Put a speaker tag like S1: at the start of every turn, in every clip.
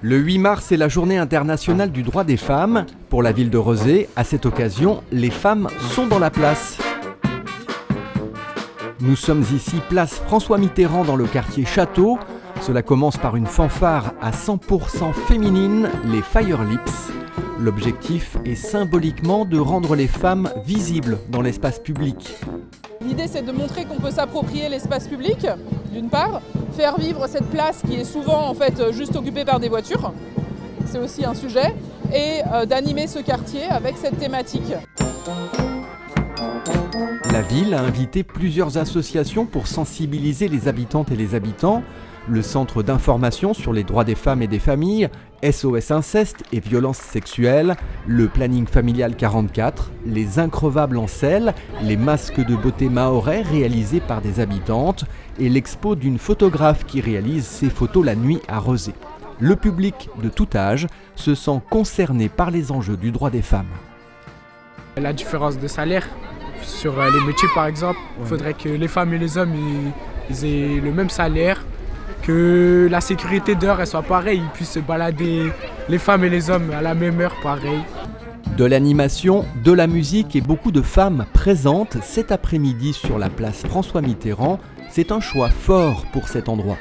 S1: Le 8 mars est la journée internationale du droit des femmes. Pour la ville de Rezé, à cette occasion, les femmes sont dans la place. Nous sommes ici place François Mitterrand dans le quartier Château. Cela commence par une fanfare à 100% féminine, les Fire Lips. L'objectif est symboliquement de rendre les femmes visibles dans l'espace public.
S2: L'idée, c'est de montrer qu'on peut s'approprier l'espace public, d'une part, faire vivre cette place qui est souvent en fait juste occupée par des voitures, c'est aussi un sujet, et d'animer ce quartier avec cette thématique.
S1: La ville a invité plusieurs associations pour sensibiliser les habitantes et les habitants. Le Centre d'information sur les droits des femmes et des familles, SOS Inceste et violences sexuelles, le Planning Familial 44, les Increvables en selle, les masques de beauté mahorais réalisés par des habitantes et l'expo d'une photographe qui réalise ses photos la nuit à Rezé. Le public de tout âge se sent concerné par les enjeux du droit des femmes.
S3: La différence de salaire sur les métiers par exemple, il faudrait que les femmes et les hommes ils aient le même salaire, que la sécurité dehors elle soit pareille, ils puissent se balader les femmes et les hommes à la même heure pareil.
S1: De l'animation, de la musique et beaucoup de femmes présentes cet après-midi sur la place François Mitterrand, c'est un choix fort pour cet endroit.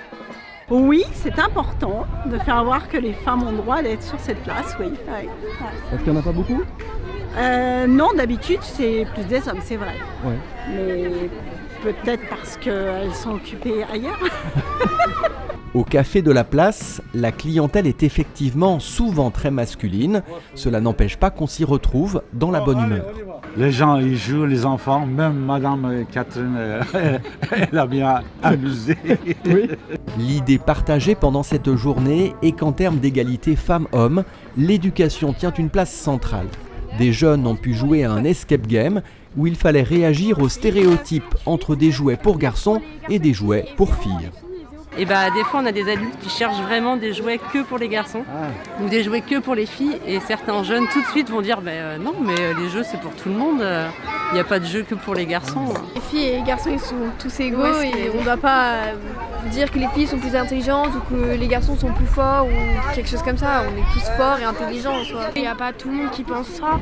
S4: Oui, c'est important de faire voir que les femmes ont le droit d'être sur cette place, oui. Ouais.
S1: Parce qu'il n'y en a pas beaucoup ?
S4: Non, d'habitude c'est plus des hommes, c'est vrai.
S1: Ouais.
S4: Mais peut-être parce qu'elles sont occupées ailleurs.
S1: Au café de la place, la clientèle est effectivement souvent très masculine. Cela n'empêche pas qu'on s'y retrouve dans la bonne humeur.
S5: Les gens, ils jouent, les enfants, même Madame Catherine, elle a bien amusé.
S1: Oui. L'idée partagée pendant cette journée est qu'en termes d'égalité femmes-hommes, l'éducation tient une place centrale. Des jeunes ont pu jouer à un escape game où il fallait réagir aux stéréotypes entre des jouets pour garçons et des jouets pour filles.
S6: Et des fois on a des adultes qui cherchent vraiment des jouets que pour les garçons ou des jouets que pour les filles, et certains jeunes tout de suite vont dire non mais les jeux c'est pour tout le monde, il n'y a pas de jeu que pour les garçons.
S7: Les filles et les garçons ils sont tous égaux et on ne doit pas dire que les filles sont plus intelligentes ou que les garçons sont plus forts ou quelque chose comme ça. On est tous forts et intelligents en soi.
S8: Il n'y a pas tout le monde qui pense ça,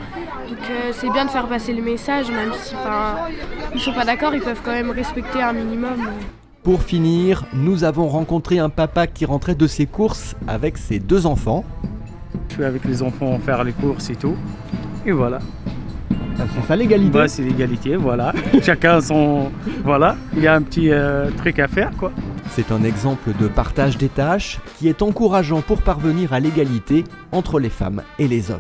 S8: donc c'est bien de faire passer le message, même si ils ne sont pas d'accord, ils peuvent quand même respecter un minimum.
S1: Pour finir, nous avons rencontré un papa qui rentrait de ses courses avec ses 2 enfants.
S9: Je suis avec les enfants faire les courses et tout, et voilà.
S1: C'est ça l'égalité.
S9: C'est l'égalité, voilà. Chacun son... Voilà, il y a un petit truc à faire, quoi.
S1: C'est un exemple de partage des tâches qui est encourageant pour parvenir à l'égalité entre les femmes et les hommes.